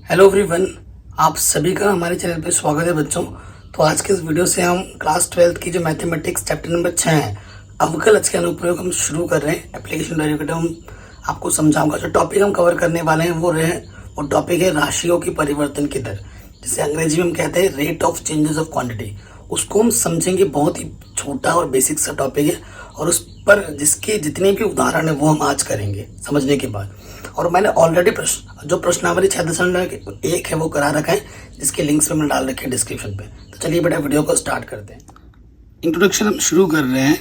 Hello everyone, आप सभी का हमारे चैनल पे स्वागत है बच्चों। तो आज के इस वीडियो से हम क्लास 12th की जो मैथमेटिक्स चैप्टर नंबर 6 है अवकलज के अनुप्रयोग हम शुरू कर रहे हैं। एप्लीकेशन डेरिवेटिव हम आपको समझाऊंगा। जो टॉपिक हम कवर करने वाले हैं वो टॉपिक है राशियों की परिवर्तन की दर, जिसे अंग्रेजी में हम कहते हैं rate of changes of quantity. उसको हम समझेंगे। बहुत ही छोटा और बेसिक सा टॉपिक है और उस पर जिसके जितने भी उदाहरण है वो हम आज करेंगे समझने के बाद। और मैंने ऑलरेडी जो प्रश्नावली 6.1 है वो करा रखा है, जिसके लिंक्स पे मैंने डाल रखे हैं डिस्क्रिप्शन पे। तो चलिए बेटा वीडियो को स्टार्ट करते हैं। इंट्रोडक्शन हम शुरू कर रहे हैं,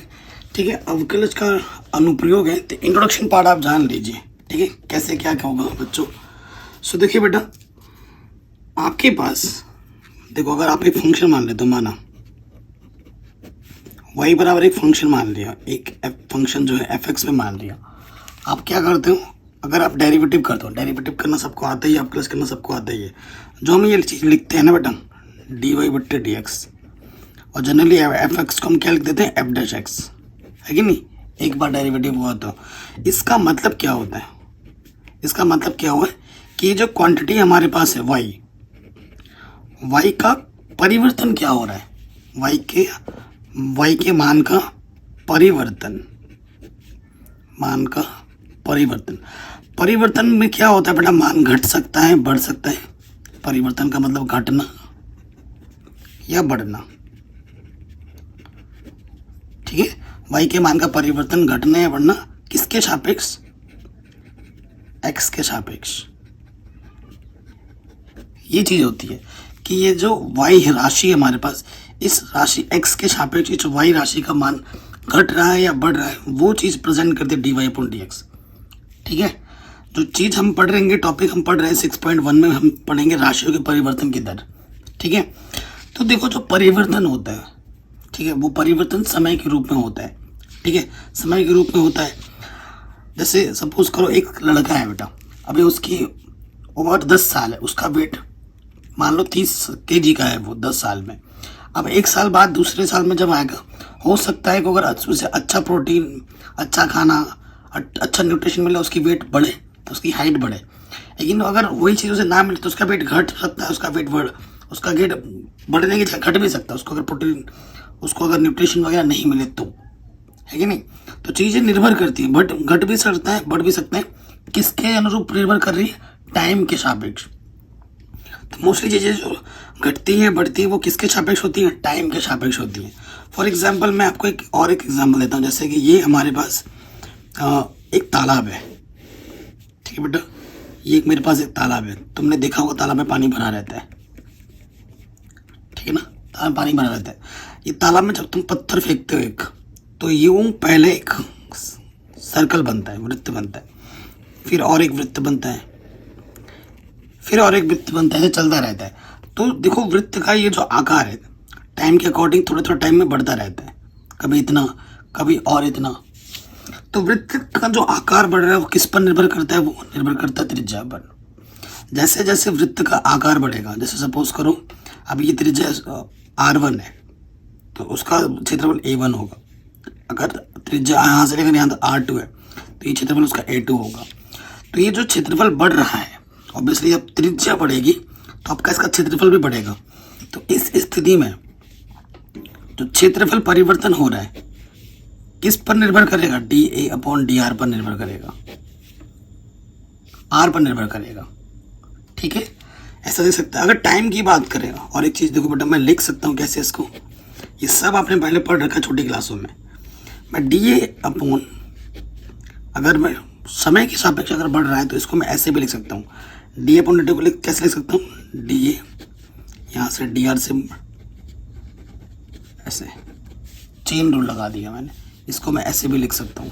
ठीक है। अवकलज का अनुप्रयोग है, तो इंट्रोडक्शन पार्ट आप जान लीजिए, ठीक है, कैसे क्या क्या होगा बच्चों। सो देखिए बेटा, आपके पास देखो, अगर आप एक फंक्शन मान लेते हो, माना y बराबर एक फंक्शन मान लिया, एक फंक्शन जो है एफ में मान लिया। आप क्या करते हो, अगर आप डेरिवेटिव करते हो, डेरिवेटिव करना सबको आता ही है, अवकलज करना सबको आता ही है। जो हम ये चीज़ लिखते हैं ना बेटा, डी वाई बट्टे डी एक्स, और जनरली एफ एक्स को हम क्या लिख देते हैं, एफ डैश एक्स, है कि नहीं। एक बार डेरिवेटिव हुआ तो इसका मतलब क्या होता है, इसका मतलब क्या हुआ कि ये जो क्वांटिटी हमारे पास है वाई का परिवर्तन क्या हो रहा है, वाई के मान का परिवर्तन में क्या होता है बेटा, मान घट सकता है, बढ़ सकता है। परिवर्तन का मतलब घटना या बढ़ना, ठीक है। वाई के मान का परिवर्तन घटना या बढ़ना किसके सापेक्ष, एक्स के सापेक्ष। ये चीज होती है कि ये जो वाई राशि है हमारे पास, इस राशि एक्स के सापेक्ष जो वाई राशि का मान घट रहा है या बढ़ रहा है, वो चीज प्रेजेंट करते d y upon d x, ठीक है। जो चीज हम पढ़ रहेंगे, टॉपिक हम पढ़ रहे हैं 6.1 में, हम पढ़ेंगे राशियों के परिवर्तन की दर, ठीक है। तो देखो, जो परिवर्तन होता है, ठीक है, वो परिवर्तन समय के रूप में होता है, ठीक है, समय के रूप में होता है। जैसे सपोज करो एक लड़का है बेटा, अभी उसकी उम्र 10 साल है, उसका वेट मान लो 30 kg का है वो 10 साल में। अब 1 साल बाद दूसरे साल में जब आएगा, हो सकता है कि अगर उसे अच्छा प्रोटीन, अच्छा खाना, अच्छा न्यूट्रिशन मिले, उसकी वेट बढ़े, तो उसकी हाइट बढ़े। लेकिन अगर वही चीज़ उसे ना मिले तो उसका वेट घट सकता है, उसका वेट बढ़ने की जगह घट भी सकता है, उसको अगर प्रोटीन, उसको अगर न्यूट्रिशन वगैरह नहीं मिले तो, है कि नहीं। तो चीज़ें निर्भर करती हैं, बट घट भी सकता है, बढ़ भी सकता है। किसके अनुरूप निर्भर कर रही है, टाइम के सापेक्ष। तो मोस्टली चीज़ें जो घटती हैं बढ़ती हैं वो किसके सापेक्ष होती हैं, टाइम के सापेक्ष होती हैं। फॉर एग्जाम्पल मैं आपको एक एग्जाम्पल देता हूँ। जैसे कि ये हमारे पास एक तालाब है, ठीक है बेटा, ये मेरे पास एक तालाब है। तुमने देखा होगा तालाब में पानी भरा रहता है, ठीक है ना, तालाब में पानी भरा रहता है। ये तालाब में जब तुम पत्थर फेंकते हो एक, तो यूं पहले एक सर्कल बनता है, वृत्त बनता है, फिर और एक वृत्त बनता है, फिर और एक वृत्त बनता है, चलता रहता है। तो देखो, वृत्त का ये जो आकार है टाइम के अकॉर्डिंग थोड़े थोड़े टाइम में बढ़ता रहता है, कभी इतना, कभी और इतना। तो वृत्त का जो आकार बढ़ रहा है वो किस पर निर्भर करता है, वो निर्भर करता है त्रिज्या पर। जैसे जैसे वृत्त का आकार बढ़ेगा, जैसे सपोज करो अब ये त्रिज्या R1 है, तो उसका क्षेत्रफल A1 होगा। अगर त्रिज्या यहाँ से लेकर यहाँ तक R2 है, तो ये क्षेत्रफल उसका A2 होगा। तो ये जो क्षेत्रफल बढ़ रहा है, ऑब्वियसली जब त्रिज्या बढ़ेगी तो आपका इसका क्षेत्रफल भी बढ़ेगा। तो इस स्थिति में जो क्षेत्रफल परिवर्तन हो रहा है किस पर निर्भर करेगा, dA अपॉन dr पर निर्भर करेगा, r पर निर्भर करेगा, ठीक है। ऐसा देख सकते हैं। अगर टाइम की बात करें, और एक चीज देखो बेटा, मैं लिख सकता हूँ कैसे इसको, ये सब आपने पहले पढ़ रखा छोटी क्लासों में। मैं dA अपॉन, अगर मैं समय के सापेक्ष अगर बढ़ रहा है तो इसको मैं ऐसे भी लिख सकता हूँ, डी अपॉन डी को कैसे लिख सकता हूँ, dA यहाँ से dr से ऐसे चेन रूल लगा दिया मैंने, इसको मैं ऐसे भी लिख सकता हूँ,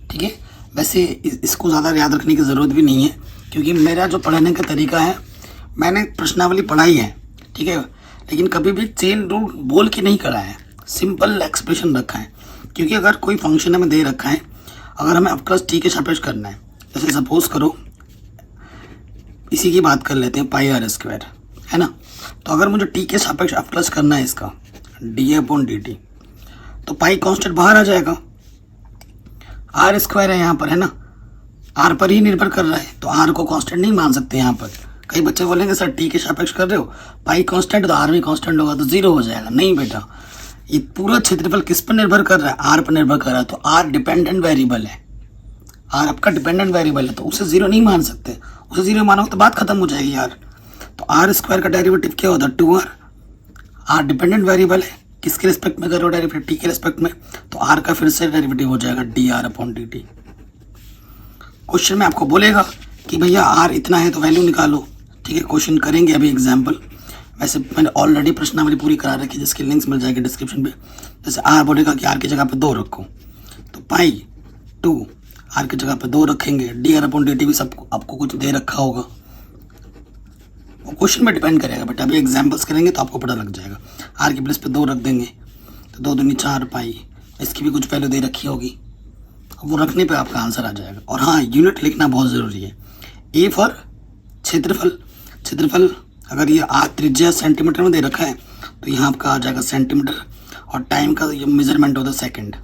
ठीक है। वैसे इसको ज़्यादा याद रखने की ज़रूरत भी नहीं है, क्योंकि मेरा जो पढ़ाने का तरीका है, मैंने प्रश्नावली पढ़ाई है, ठीक है, लेकिन कभी भी चेन रूल बोल के नहीं करा है, सिंपल एक्सप्रेशन रखा है। क्योंकि अगर कोई फंक्शन हमें दे रखा है, अगर हमें अवकलज टी के सापेक्ष करना है, जैसे सपोज करो इसी की बात कर लेते हैं, पाई आर स्क्वायर है ना। तो अगर मुझे टी के सापेक्ष अवकलज करना है इसका, डी अपॉन डी टी, तो पाई कांस्टेंट बाहर आ जाएगा, आर स्क्वायर है यहाँ पर, है ना। आर पर ही निर्भर कर रहा है, तो आर को कांस्टेंट नहीं मान सकते यहाँ पर। कई बच्चे बोलेंगे सर टी के सापेक्ष कर रहे हो, पाई कांस्टेंट तो आर भी कांस्टेंट होगा तो जीरो हो जाएगा। नहीं बेटा, ये पूरा क्षेत्रफल किस पर निर्भर कर रहा है? आर पर निर्भर कर रहा है। तो आर डिपेंडेंट वेरिएबल है, आर आपका डिपेंडेंट वेरिएबल है, तो उसे जीरो नहीं मान सकते। उसे जीरो मानोगे तो बात खत्म हो जाएगी यार। तो आर स्क्वायर का डेरिवेटिव क्या होता है? 2r। आर डिपेंडेंट वेरिएबल है, किसके रिस्पेक्ट में करो डेरिवेटिव? टी के रिस्पेक्ट में। तो आर का फिर से डेरिवेटिव हो जाएगा dr/dt। क्वेश्चन में आपको बोलेगा कि भैया आर इतना है तो वैल्यू निकालो। ठीक है, क्वेश्चन करेंगे अभी एग्जाम्पल। वैसे मैंने ऑलरेडी प्रश्नावली पूरी करा रखी है, जिसकी लिंक्स मिल जाएगी डिस्क्रिप्शन पे। जैसे आर बोलेगा कि आर की जगह पे 2 रखो, तो पाई 2 आर की जगह पे 2 रखेंगे। dr/dt भी सबको आपको कुछ दे रखा होगा, वो क्वेश्चन में डिपेंड करेगा बेटा। अभी एग्जाम्पल्स करेंगे तो आपको पता लग जाएगा। आर की प्लेस पे 2 रख देंगे तो 2 दूनी 4 पाई, इसकी भी कुछ वैल्यू दे रखी होगी, वो रखने पे आपका आंसर आ जाएगा। और हाँ, यूनिट लिखना बहुत ज़रूरी है। ए फॉर क्षेत्रफल, क्षेत्रफल अगर ये त्रिज्या सेंटीमीटर में दे रखा है तो यहाँ आपका आ जाएगा सेंटीमीटर, और टाइम का ये मेजरमेंट होता है सेकंड।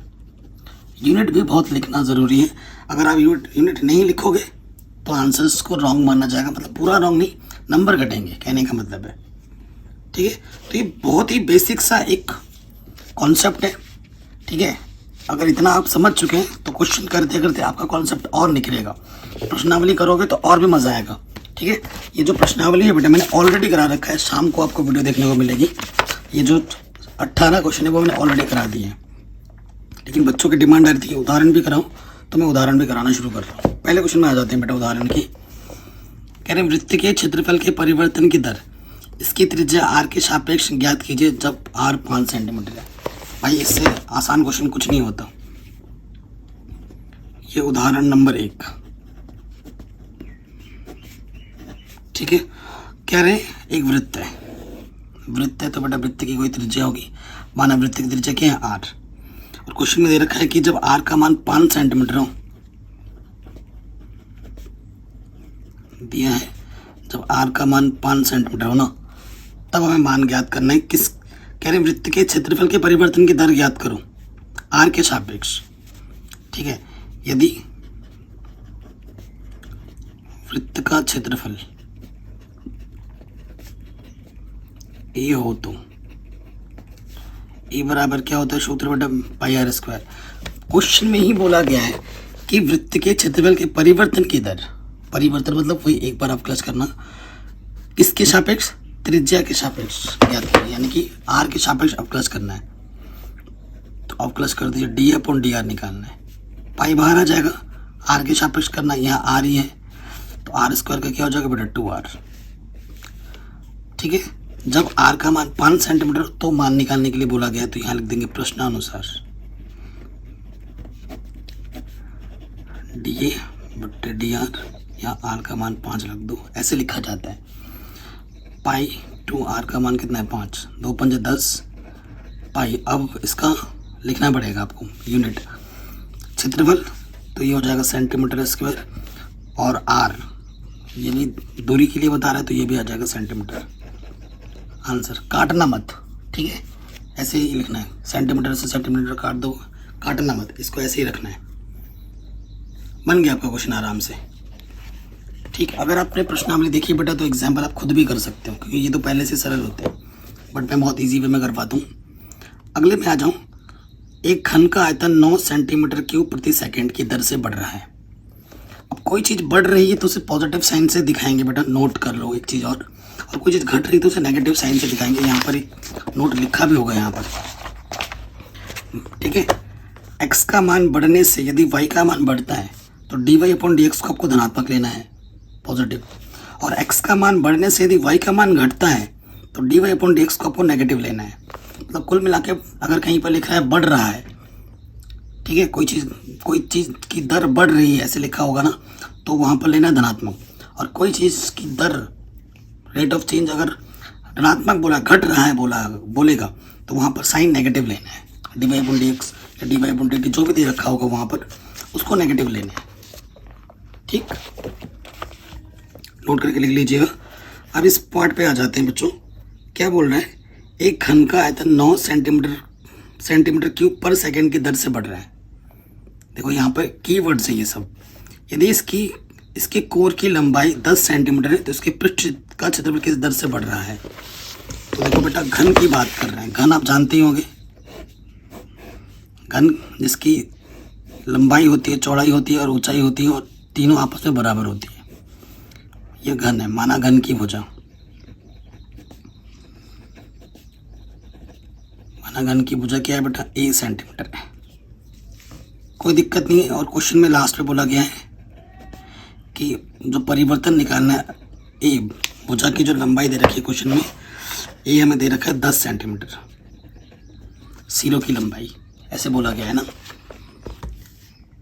यूनिट भी बहुत लिखना ज़रूरी है। अगर आप यूनिट नहीं लिखोगे तो आंसर्स को रॉन्ग माना जाएगा, मतलब पूरा रॉन्ग नहीं, नंबर घटेंगे, कहने का मतलब है। ठीक है, तो ये बहुत ही बेसिक सा एक कॉन्सेप्ट है। ठीक है, अगर इतना आप समझ चुके हैं तो क्वेश्चन करते करते आपका कॉन्सेप्ट और निकलेगा। प्रश्नावली करोगे तो और भी मज़ा आएगा। ठीक है, ये जो प्रश्नावली है बेटा मैंने ऑलरेडी करा रखा है, शाम को आपको वीडियो देखने को मिलेगी। ये जो 18 क्वेश्चन है वो मैंने ऑलरेडी करा दिए हैं, लेकिन बच्चों की डिमांड आ रही थी कि उदाहरण भी कराऊँ, तो मैं उदाहरण भी कराना शुरू कर रहा हूँ। पहले क्वेश्चन में आ जाते हैं बेटा उदाहरण की। कह रहे हैं वृत्त के क्षेत्रफल के परिवर्तन की दर, इसकी त्रिज्या आर के सापेक्ष ज्ञात कीजिए जब आर 5 सेंटीमीटर है। भाई इससे आसान क्वेश्चन कुछ नहीं होता। ये उदाहरण नंबर 1। ठीक है, कह रहे एक वृत्त है, वृत्त है तो बेटा वृत्त की कोई त्रिज्या होगी। माना वृत्त की त्रिज्या क्या है? आर। और क्वेश्चन में दे रखा है कि जब आर का मान 5 सेंटीमीटर हो, दिया है जब आर का मान 5 सेंटीमीटर हो ना, तब हमें मान ज्ञात करना है। किस कह रहे वृत्त के क्षेत्रफल के परिवर्तन की दर ज्ञात करो आर के सापेक्ष। ठीक है, यदि वृत्त का क्षेत्रफल ए हो तो ए बराबर क्या होता है? सूत्र बेटा पाई आर स्क्वायर। क्वेश्चन में ही बोला गया है कि वृत्त के क्षेत्रफल के परिवर्तन की दर, परिवर्तन मतलब वही एक बार आप क्लच करना, किसके सापेक्ष? त्रिज्या के सापेक्ष ज्ञात करें, यानी कि आर के सापेक्ष अवक्लच करना है। तो अवक्लच कर दीजिए, d/dr निकालना है। पाई बाहर आ जाएगा, आर के सापेक्ष करना, यहाँ आर ही है तो आर स्क्वायर का क्या हो जाएगा बेटा? 2r। ठीक है, जब आर का मान 5 सेंटीमीटर तो मान निकालने के लिए बोला गया, तो यहाँ लिख देंगे प्रश्नानुसार dA/dr, या आर का मान 5 रख दो, ऐसे लिखा जाता है। पाई 2r का मान कितना है? 5, 2 पंजे 10 पाई। अब इसका लिखना पड़ेगा आपको यूनिट। क्षेत्रफल तो ये हो जाएगा सेंटीमीटर स्क्वायर, और आर ये भी दूरी के लिए बता रहा है तो ये भी आ जाएगा सेंटीमीटर। आंसर काटना मत, ठीक है, ऐसे ही लिखना है। सेंटीमीटर से सेंटीमीटर काट दो, काटना मत, इसको ऐसे ही रखना है। बन गया आपका क्वेश्चन आराम से। ठीक, अगर आपने प्रश्नावली देखी बेटा तो एग्जाम्पल आप खुद भी कर सकते हो, क्योंकि ये तो पहले से सरल होते हैं, बट मैं बहुत इजी वे में करवाता हूँ। अगले में आ जाऊँ। एक घन का आयतन 9 सेंटीमीटर क्यूब प्रति सेकंड की दर से बढ़ रहा है। अब कोई चीज़ बढ़ रही है तो उसे पॉजिटिव साइन से दिखाएंगे बेटा, नोट कर लो एक चीज़। और कोई चीज़ घट रही है तो उसे नेगेटिव साइन से दिखाएंगे। यहाँ पर एक नोट लिखा भी होगा यहाँ पर। ठीक है, एक्स का मान बढ़ने से यदि वाई का मान बढ़ता है तो dy/dx को आपको धनात्मक लेना है, पॉजिटिव। और x का मान बढ़ने से यदि y का मान घटता है तो dy/dx को आपको नेगेटिव लेना है। मतलब कुल मिला के अगर कहीं पर लिखा है बढ़ रहा है, ठीक है, कोई चीज़ की दर बढ़ रही है ऐसे लिखा होगा ना, तो वहाँ पर लेना है धनात्मक। और कोई चीज़ की दर, रेट ऑफ चेंज अगर ऋणात्मक बोला, घट रहा है बोलेगा तो वहाँ पर साइन नेगेटिव लेना है। dy/dx या dy/dt जो भी दे रखा होगा वहाँ पर उसको नेगेटिव लेना है। ठीक, नोट करके लिख लीजिएगा। अब इस पार्ट पे आ जाते हैं बच्चों। क्या बोल रहा है? एक घन का आयतन 9 सेंटीमीटर क्यूब पर सेकंड की दर से बढ़ रहा है। देखो यहाँ पर कीवर्ड्स है ये सब। यदि इसके कोर की लंबाई 10 सेंटीमीटर है तो इसके पृष्ठ का क्षेत्रफल किस दर से बढ़ रहा है। तो देखो बेटा, घन की बात कर रहे हैं। घन आप जानते ही होंगे, घन जिसकी लंबाई होती है, चौड़ाई होती है और ऊंचाई होती है और तीनों आपस में बराबर होती है, यह घन है। माना घन की भुजा, माना घन की भुजा क्या है बेटा, 1 सेंटीमीटर है। कोई दिक्कत नहीं है। और क्वेश्चन में लास्ट में बोला गया है कि जो परिवर्तन निकालना है, ए भुजा की जो लंबाई दे रखी है क्वेश्चन में, ए हमें दे रखा है 10 सेंटीमीटर, सिरों की लंबाई ऐसे बोला गया है ना।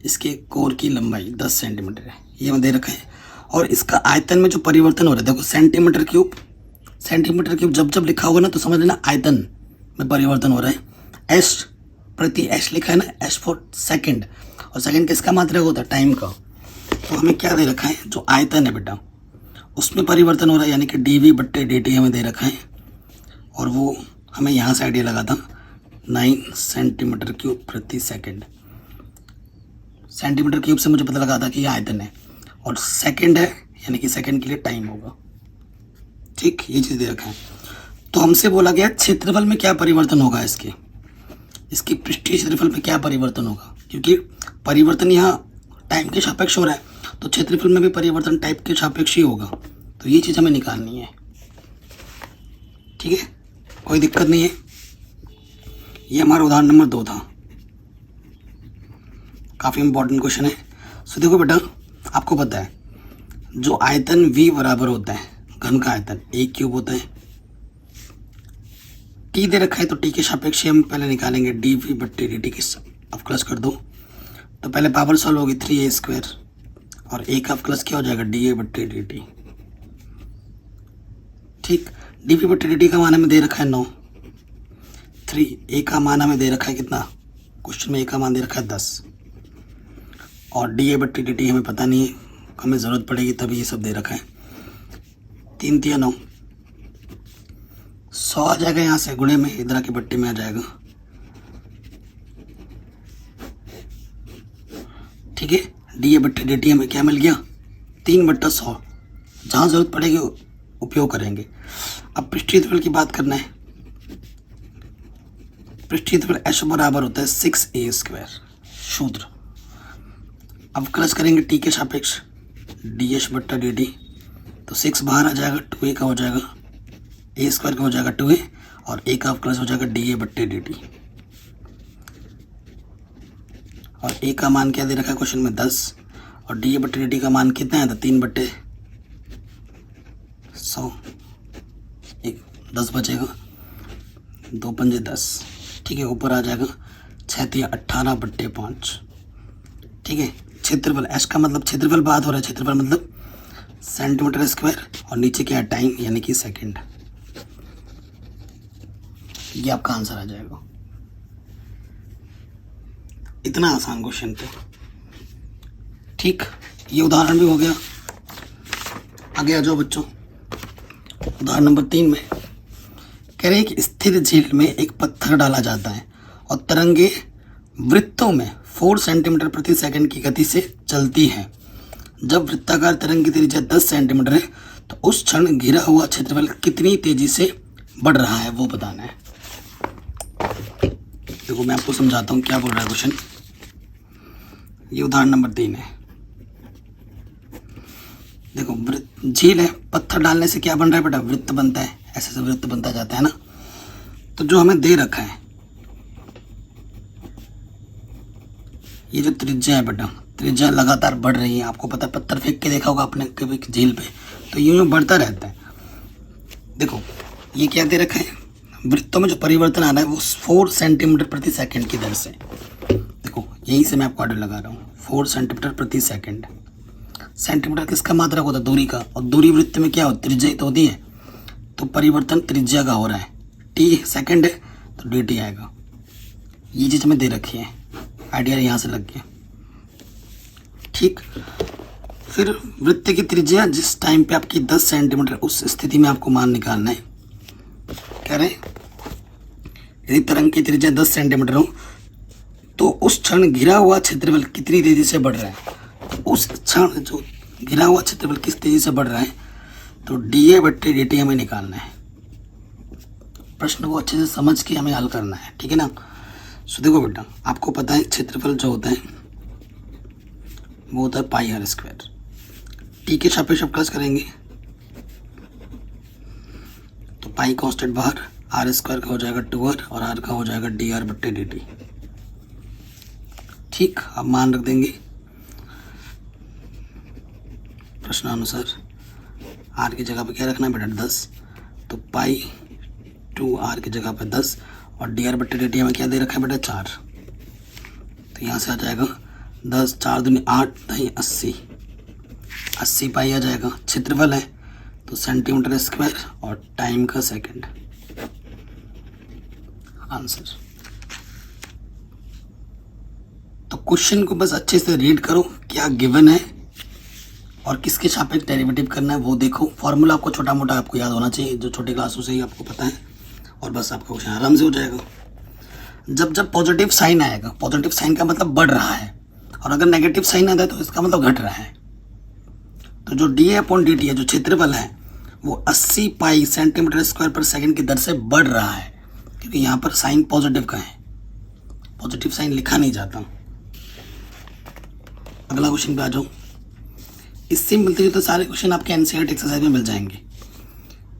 इसके कोर की लंबाई 10 सेंटीमीटर है, ये हमें दे रखा है। और इसका आयतन में जो परिवर्तन हो रहा है, देखो सेंटीमीटर क्यूब जब जब लिखा होगा ना तो समझ लेना आयतन में परिवर्तन हो रहा है। एस प्रति एस लिखा है ना, एस फॉर सेकंड, और सेकंड किसका मात्रक होता है, टाइम का। तो हमें क्या दे रखा है, जो आयतन है बेटा उसमें परिवर्तन हो रहा है, यानी कि dv/dt हमें दे रखा है। और वो हमें यहाँ से आइडिया लगा था 9 सेंटीमीटर क्यूब प्रति सेकंड। सेंटीमीटर क्यूब से मुझे पता लगा था कि ये आयतन है, और सेकंड है यानी कि सेकंड के लिए टाइम होगा। ठीक, ये चीज़ दे रखा है। तो हमसे बोला गया क्षेत्रफल में क्या परिवर्तन होगा, इसके पृष्ठीय क्षेत्रफल में क्या परिवर्तन होगा, क्योंकि परिवर्तन यहाँ टाइम के सापेक्ष हो रहा है तो क्षेत्रफल में भी परिवर्तन टाइप के सापेक्ष ही होगा। तो ये चीज़ हमें निकालनी है। ठीक है, कोई दिक्कत नहीं है। ये हमारा उदाहरण नंबर 2 था, काफ़ी इंपॉर्टेंट क्वेश्चन है। सो देखो बेटा, आपको पता है जो आयतन V बराबर होता है, घन का आयतन A क्यूब होता है। T दे रखा है तो T के सापेक्ष हम पहले निकालेंगे dv/dt के। अवकलज कर दो तो पहले पावर सॉल्व होगी 3a² और A का अवकलज क्या हो जाएगा, dA/dt। ठीक, dv/dt का मान हमें दे रखा है 9, 3 A का मान हमें दे रखा है कितना, क्वेश्चन में A का मान दे रखा है 10, और dA/dt हमें पता नहीं है, हमें ज़रूरत पड़ेगी तभी ये सब दे रखा है। 3 3 9, 100 आ जाएगा यहाँ से, गुणे में इधर के बट्टे में आ जाएगा। ठीक है, dA/dt हमें क्या मिल गया, 3/100। जहाँ ज़रूरत पड़ेगी उपयोग करेंगे। अब पृष्ठीय क्षेत्रफल की बात करना है। पृष्ठीय क्षेत्रफल H बराबर होता है 6a², शूत्र। अवकलज करेंगे T के सापेक्ष dH/dt, तो 6 बाहर आ जाएगा, 2a का हो जाएगा, a² का हो जाएगा 2a, और a का अवकलज हो जाएगा dA/dt। और a का मान क्या दे रखा है क्वेश्चन में 10, और dA/dt का मान कितना है, तो 3/100, 10 बचेगा, 2 पंजे 10। ठीक है, ऊपर आ जाएगा 6 3 18/5। ठीक है, क्षेत्रफल H का मतलब क्षेत्रफल बात हो रहा है, क्षेत्रफल मतलब सेंटीमीटर स्क्वायर, और नीचे क्या है, टाइम यानी कि सेकंड। ये आपका आंसर आ जाएगा। इतना आसान क्वेश्चन था। ठीक, ये उदाहरण भी हो गया। आगे आ जाओ बच्चों, उदाहरण नंबर 3 में कह रहे हैं कि स्थिर झील में एक पत्थर डाला जाता है और तरंगे वृत्तों में 4 सेंटीमीटर प्रति सेकंड की गति से चलती है। जब वृत्ताकार तरंग की त्रिज्या 10 सेंटीमीटर है तो उस क्षण घिरा हुआ क्षेत्रफल कितनी तेजी से बढ़ रहा है, वो बताना है। देखो मैं आपको समझाता हूँ क्या बोल रहा है क्वेश्चन। ये उदाहरण नंबर 3 है। देखो झील है, पत्थर डालने से क्या बन रहा है बेटा, वृत्त बनता है, ऐसे से वृत्त बनता जाता है ना। तो जो हमें दे रखा है ये जो त्रिज्या है बेटा, त्रिज्या लगातार बढ़ रही है। आपको पता है, पत्थर फेंक के देखा होगा आपने कभी झील पे, तो यूं बढ़ता रहता है। देखो ये क्या दे रखा है, वृत्तों में जो परिवर्तन आ रहा है वो 4 सेंटीमीटर प्रति सेकंड की दर से। देखो यहीं से मैं आपको ऑर्डर लगा रहा हूँ, 4 सेंटीमीटर प्रति सेकंड। सेंटीमीटर किसका मात्रक होता है, दूरी का, और दूरी वृत्त में क्या होती है, त्रिज्या तो होती है। तो परिवर्तन त्रिज्या का हो रहा है, टी सेकंड है तो dt आएगा। ये चीज़ हमें दे रखी है, आइडिया यहाँ से लग गया। ठीक, फिर वृत्त की त्रिज्या जिस टाइम पे आपकी 10 सेंटीमीटर, उस स्थिति में आपको मान निकालना है। कह रहे यदि तरंग की त्रिज्या 10 सेंटीमीटर हो तो उस क्षण घिरा हुआ क्षेत्रफल कितनी तेजी से बढ़ रहा है। उस क्षण जो गिरा हुआ क्षेत्रफल किस तेजी से बढ़ रहा है, तो डीए बट्टे dt हमें निकालना है। प्रश्न को अच्छे से समझ के हमें हल करना है, ठीक है ना। सो देखो बेटा, आपको पता है क्षेत्रफल जो होता है वो होता है पाई आर स्क्वायर। टी के सापेक्ष अवकलज करेंगे तो पाई कांस्टेंट बाहर, आर स्क्वायर का हो जाएगा 2r और आर का हो जाएगा dr बट्टे dt। ठीक, अब मान रख देंगे प्रश्नानुसार। आर की जगह पे क्या रखना है बेटा 10, तो पाई 2r की जगह पे 10 और dr बट्टे dt हमें क्या दे रखा है बेटा 4। तो यहाँ से आ जाएगा 10, 4 दूनी 8, 80, 80 पाई आ जाएगा। क्षेत्रफल है तो सेंटीमीटर स्क्वायर और टाइम का सेकंड, आंसर। तो क्वेश्चन को बस अच्छे से रीड करो, क्या गिवन है और किसके सापेक्ष डेरिवेटिव करना है वो देखो। फॉर्मूला आपको छोटा मोटा आपको याद होना चाहिए, जो छोटे क्लासों से ही आपको पता है, और बस आपका क्वेश्चन आराम से हो जाएगा। जब पॉजिटिव साइन आएगा, पॉजिटिव साइन का मतलब बढ़ रहा है, और अगर नेगेटिव साइन आता है तो इसका मतलब घट रहा है। तो जो डी अपॉन डी टी है, जो क्षेत्रफल है, वो 80 पाई सेंटीमीटर स्क्वायर पर सेकंड की दर से बढ़ रहा है, क्योंकि यहाँ पर साइन पॉजिटिव का है, पॉजिटिव साइन लिखा नहीं जाता। अगला क्वेश्चन पे आ जाओ। इससे मिलते जुलते सारे क्वेश्चन आपके एनसीईआरटी एक्सरसाइज में मिल जाएंगे।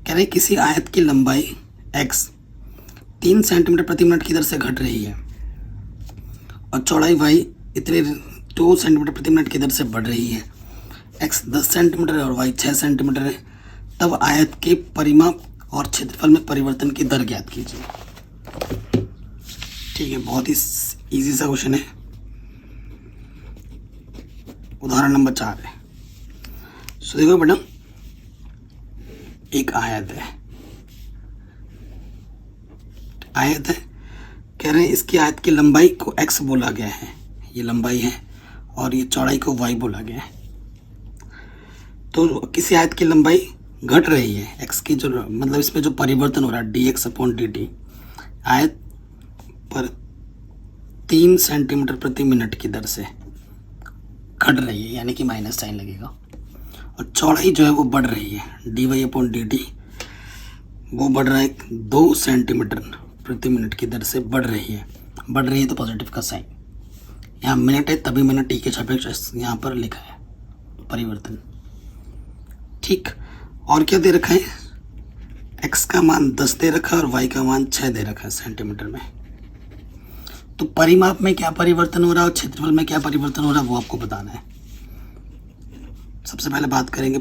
कह रहे किसी आयत की लंबाई x 3 सेंटीमीटर प्रति मिनट की दर से घट रही है और चौड़ाई y इतने 2 सेंटीमीटर प्रति मिनट की दर से बढ़ रही है। x 10 सेंटीमीटर है और y 6 सेंटीमीटर है, तब आयत के परिमाप और क्षेत्रफल में परिवर्तन की दर ज्ञात कीजिए। ठीक है, बहुत ही इजी सा क्वेश्चन है। उदाहरण नंबर 4 है। सो देखो बेटा, एक आयत है, कह रहे हैं इसकी आयत की लंबाई को x बोला गया है, ये लंबाई है, और ये चौड़ाई को y बोला गया है। तो किसी आयत की लंबाई घट रही है, x की जो मतलब इसमें जो परिवर्तन हो रहा है dx अपॉन dt, आयत पर 3 सेंटीमीटर प्रति मिनट की दर से घट रही है, यानी कि माइनस साइन लगेगा, और चौड़ाई जो है वो बढ़ रही है dy अपॉन dt, वो बढ़ रहा है 2 सेंटीमीटर प्रति मिनट की दर से बढ़ रही है तो पॉजिटिव का साइन। यहाँ मिनट है तभी मैंने टी के सापेक्ष यहाँ पर लिखा है परिवर्तन। ठीक, और क्या दे रखा है, x का मान 10 दे रखा है और y का मान 6 दे रखा है सेंटीमीटर में। तो परिमाप में क्या परिवर्तन हो रहा है और क्षेत्रफल में क्या परिवर्तन हो रहा है वो आपको बताना है। सबसे पहले बात करेंगे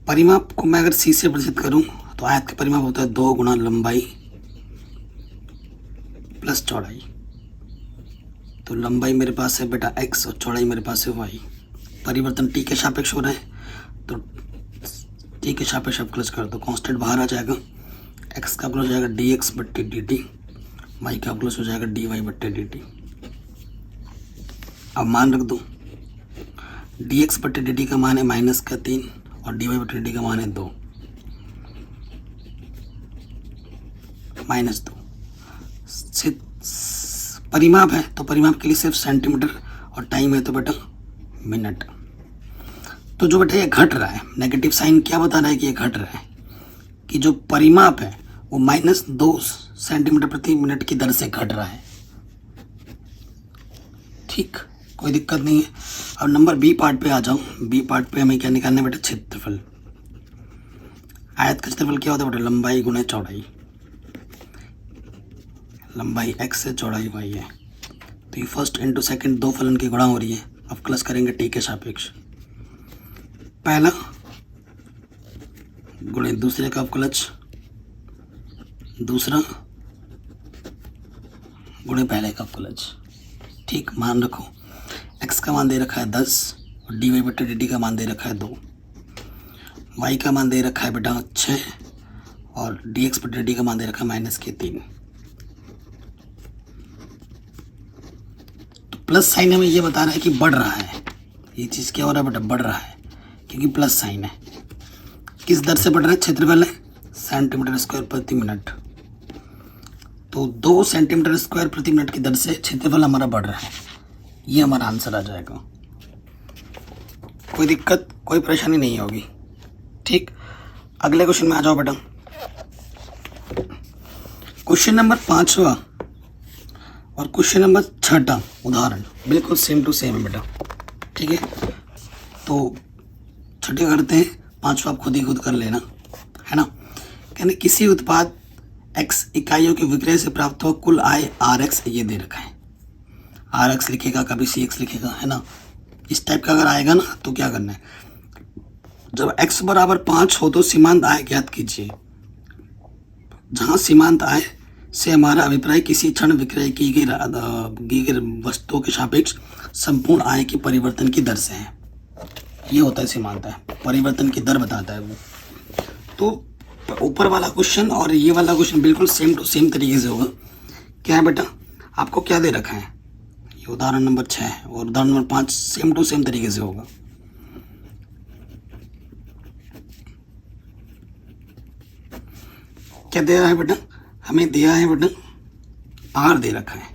परिमाप को मैं अगर c से प्रदर्शित करूं तो आयत का परिमाप होता है 2 गुना लंबाई प्लस चौड़ाई। तो लंबाई मेरे पास है बेटा x और चौड़ाई मेरे पास है y। परिवर्तन t के सापेक्ष हो रहा है, तो t के सापेक्ष अवकलज कर दो, कांस्टेंट बाहर आ जाएगा, x का अवकलज हो जाएगा dx बट्टे dt, y का अवकलज हो जाएगा dy बट्टे dt। अब मान रख दो, dx बट्टे dt का मान है -3 और dy बट्टे dt का मान है 2, -2। परिमाप है तो परिमाप के लिए सिर्फ सेंटीमीटर और टाइम है तो बेटा मिनट। तो जो बेटा ये घट रहा है, नेगेटिव साइन क्या बता रहा है कि ये घट रहा है, कि जो परिमाप है वो -2 सेंटीमीटर प्रति मिनट की दर से घट रहा है। ठीक, कोई दिक्कत नहीं है। अब नंबर बी पार्ट पे आ जाओ। बी पार्ट पे हमें क्या निकालना है बेटा, क्षेत्रफल। आयत का क्षेत्रफल क्या होता है बेटा, लंबाई गुना चौड़ाई। लंबाई x है, चौड़ाई y है, तो ये फर्स्ट इंटू सेकंड दो फलन की गुणा हो रही है। अब प्लस करेंगे t के सापेक्ष, पहला गुणे दूसरे का अवकलज, दूसरा गुणे पहले का अवकलज। ठीक, मान रखो x का मान दे रखा है 10 और dy बटे dt का मान दे रखा है 2, y का मान दे रखा है बेटा 6 और dx बटे dt का मान दे रखा है -3। तो प्लस साइन हमें ये बता रहा है कि बढ़ रहा है, ये चीज़ क्या हो रहा है बेटा, बढ़ रहा है, क्योंकि प्लस साइन है। किस दर से बढ़ रहा है, क्षेत्रफल है सेंटीमीटर स्क्वायर प्रति मिनट, तो 2 सेंटीमीटर स्क्वायर प्रति मिनट की दर से क्षेत्रफल हमारा बढ़ रहा है। ये हमारा आंसर आ जाएगा। कोई दिक्कत कोई परेशानी नहीं होगी। ठीक, अगले क्वेश्चन में आ जाओ बेटा। क्वेश्चन नंबर 5वां और क्वेश्चन नंबर 6वां उदाहरण बिल्कुल सेम टू सेम है बेटा। ठीक है, तो 6 करते हैं, 5वां आप खुद कर लेना, है ना। कहने किसी उत्पाद x इकाइयों के विक्रय से प्राप्त हुआ कुल आय RX ये दे रखा है। RX लिखेगा, कभी CX लिखेगा, है ना। इस टाइप का अगर आएगा ना तो क्या करना है, जब x बराबर 5 हो तो सीमांत आय ज्ञात कीजिए। जहाँ सीमांत आय से हमारा अभिप्राय किसी क्षण विक्रय की गई वस्तुओं के सापेक्ष संपूर्ण आय की परिवर्तन की दर से है। ये होता है सीमांत आय, परिवर्तन की दर बताता है वो। तो ऊपर वाला क्वेश्चन और ये वाला क्वेश्चन बिल्कुल सेम टू सेम तरीके से होगा। क्या है बेटा, आपको क्या दे रखा है, ये उदाहरण नंबर 6 है और उदाहरण नंबर 5 सेम टू सेम तरीके से होगा। क्या दे रहा है बेटा, हमें दिया है बेटा R दे रखा है।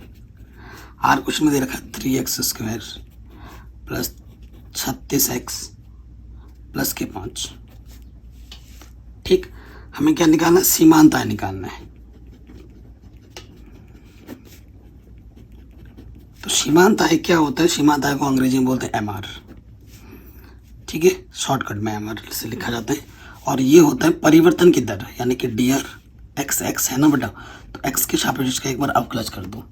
R क्वेश्चन में दे रखा है 3x² प्लस 36x प्लस के 5। ठीक, हमें क्या निकालना है, सीमांत आय निकालना है। तो सीमांत आय क्या होता है, सीमांत आय को अंग्रेजी में बोलते हैं MR। ठीक है, शॉर्टकट में MR से लिखा जाता है। और ये होता है परिवर्तन की दर, यानी कि dr x है ना बेटा, तो x के सापेक्ष का एक बार अवकलज कर दो।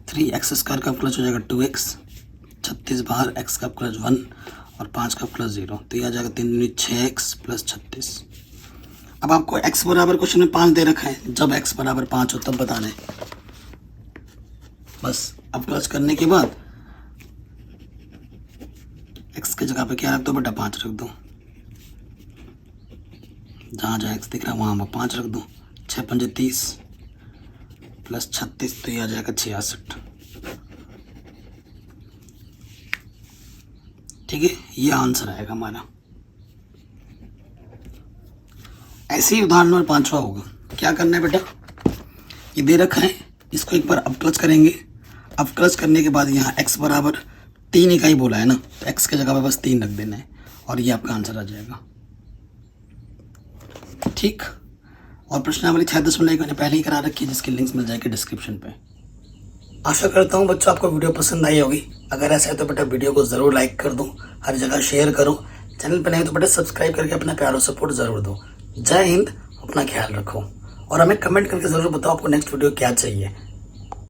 3x² का अवकलज हो जाएगा 2x, 36 बाहर, x का अवकलज 1 और 5 का अवकलज 0, तो यह आ जाएगा 3 दूनी 6x प्लस 36। अब आपको x बराबर क्वेश्चन में 5 दे रखा है, जब x बराबर 5 हो तब बताना है। बस अवकलज करने के बाद x की जगह पे क्या रख दो बेटा, 5 रख दो। जहाँ जहाँ x दिख रहा है वहाँ 5 रख दो। 6 पंजे 30 प्लस 36, तो ये आ जाएगा 66। ठीक है, ये आंसर आएगा हमारा। ऐसे ही उदाहरण नंबर 5वां होगा। क्या करना है बेटा, ये दे रखा है, इसको एक बार अवकलज करेंगे। अवकलज करने के बाद यहाँ x बराबर 3 इकाई बोला है ना, तो x की जगह पे बस 3 रख देना है और ये आपका आंसर आ जाएगा। ठीक, और प्रश्नावली 6.1 मैंने पहले ही करा रखी है, जिसकी लिंक्स मिल जाएगी डिस्क्रिप्शन पे। आशा करता हूँ बच्चों आपको वीडियो पसंद आई होगी। अगर ऐसा है तो बेटा वीडियो को ज़रूर लाइक कर दो, हर जगह शेयर करो। चैनल पर नहीं तो बेटा सब्सक्राइब करके अपना प्यार और सपोर्ट ज़रूर दो। जय हिंद, अपना ख्याल रखो और हमें कमेंट करके ज़रूर बताओ आपको नेक्स्ट वीडियो क्या चाहिए।